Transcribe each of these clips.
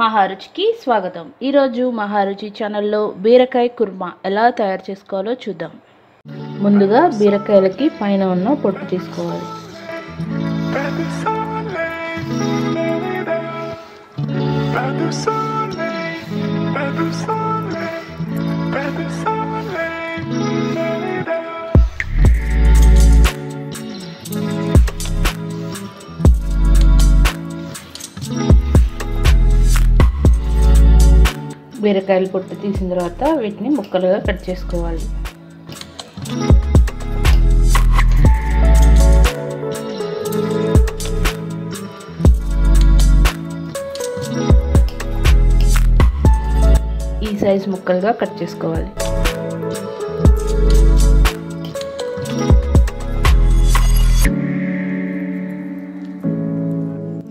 మహారుచికి స్వాగతం। ఈ రోజు మహారుచి ఛానల్లో బీరకాయ కుర్మా ఎలా తయారు చేసుకోవాలో చూద్దాం। ముందుగా బీరకాయలకి పైన ఉన్న పొట్టు తీసుకోవాలి। బీరకాయలు పొట్టు తీసిన తర్వాత వీటిని ముక్కలుగా కట్ చేసుకోవాలి। ఈ సైజ్ ముక్కలుగా కట్ చేసుకోవాలి।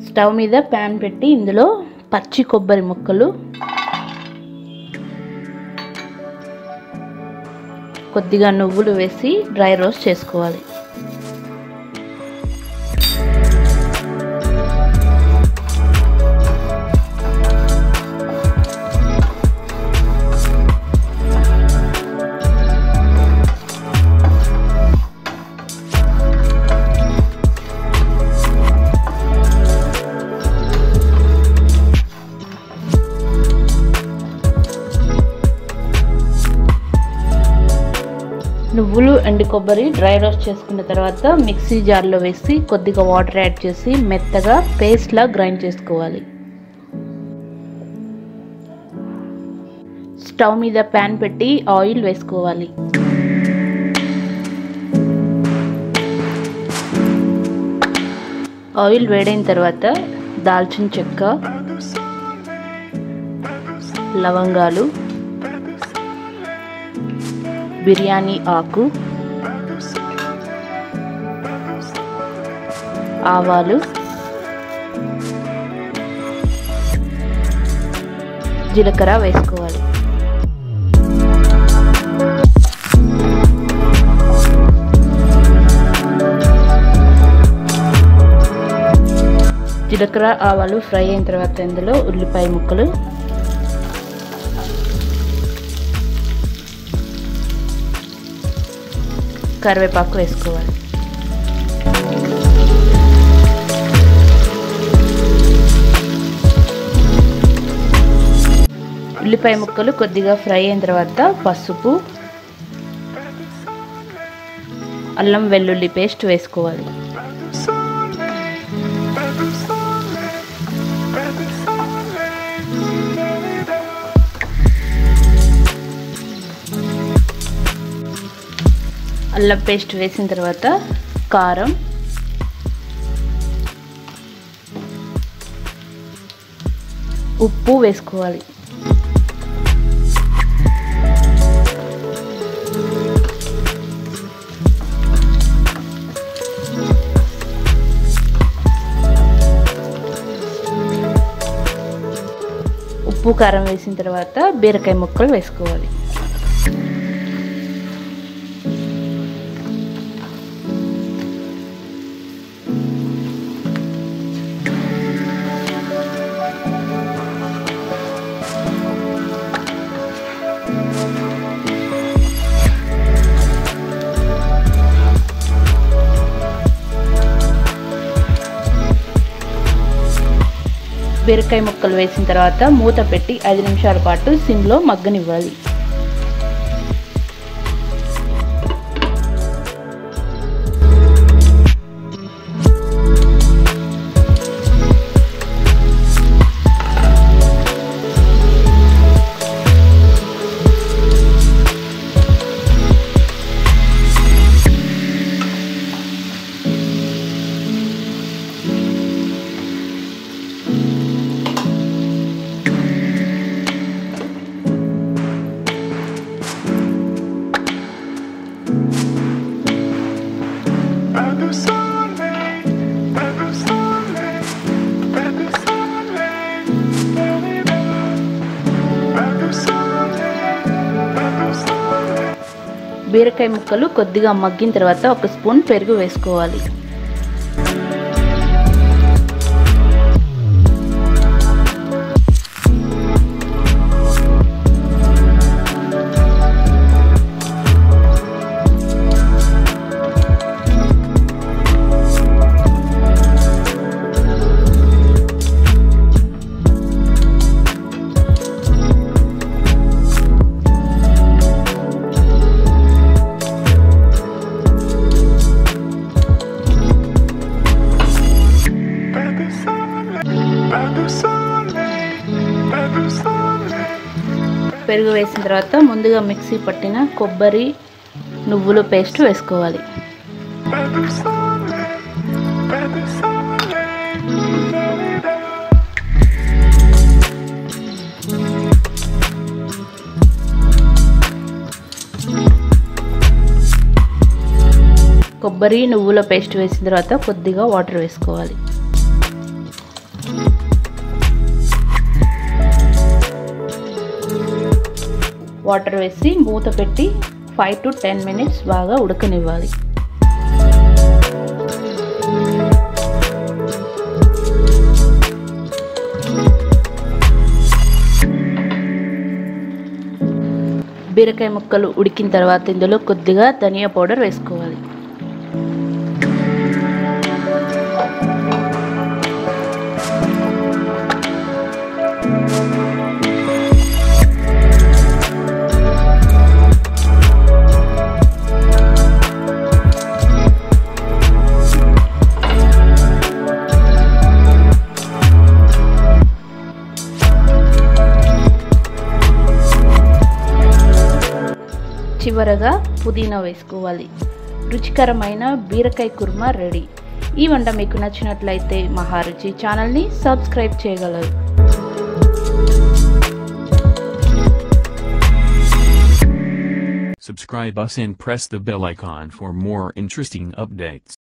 స్టవ్ మీద ప్యాన్ పెట్టి ఇందులో పచ్చి కొబ్బరి ముక్కలు, కొద్దిగా నువ్వులు వేసి డ్రై రోస్ట్ చేసుకోవాలి। నువ్వులు ఎండు కొబ్బరి డ్రై రోస్ట్ చేసుకున్న తర్వాత మిక్సీ జార్లో వేసి కొద్దిగా వాటర్ యాడ్ చేసి మెత్తగా పేస్ట్లా గ్రైండ్ చేసుకోవాలి। స్టవ్ మీద ప్యాన్ పెట్టి ఆయిల్ వేసుకోవాలి। ఆయిల్ వేడైన తర్వాత దాల్చిన చెక్క, లవంగాలు, బిర్యానీ ఆకు, ఆవాలు, జీలకర్ర వేసుకోవాలి। జీలకర్ర ఆవాలు ఫ్రై అయిన తర్వాత ఇందులో ఉల్లిపాయ ముక్కలు, కరివేపాకు వేసుకోవాలి। ఉల్లిపాయ ముక్కలు కొద్దిగా ఫ్రై అయిన తర్వాత పసుపు, అల్లం వెల్లుల్లి పేస్ట్ వేసుకోవాలి। అల్లం పేస్ట్ వేసిన తర్వాత కారం, ఉప్పు వేసుకోవాలి। ఉప్పు కారం వేసిన తర్వాత బీరకాయ ముక్కలు వేసుకోవాలి। బీరకాయ ముక్కలు వేసిన తర్వాత మూత పెట్టి 5 నిమిషాల పాటు సిమ్లో మగ్గనివ్వాలి। బీరకాయ ముక్కలు కొద్దిగా మగ్గిన తర్వాత 1 స్పూన్ పెరుగు వేసుకోవాలి। పెరుగు వేసిన తర్వాత ముందుగా మిక్సీ పట్టిన కొబ్బరి నువ్వుల పేస్ట్ వేసుకోవాలి. కొబ్బరి నువ్వుల పేస్ట్ వేసిన తర్వాత కొద్దిగా వాటర్ వేసుకోవాలి. వాటర్ వేసి మూత పెట్టి 5 to 10 minutes బాగా ఉడకనివ్వాలి. బీరకాయ ముక్కలు ఉడికిన తర్వాత ఇందులో కొద్దిగా ధనియా పౌడర్ వేసుకోవాలి. చివరగా పుదీనా వేసుకోవాలి. రుచికరమైన బీరకాయ కుర్మా రెడీ. ఈ వంట మీకు నచ్చినట్లయితే మహారుచి ఛానల్ని సబ్స్క్రైబ్ చేయగలరు. Subscribe us and press the bell icon for more interesting updates.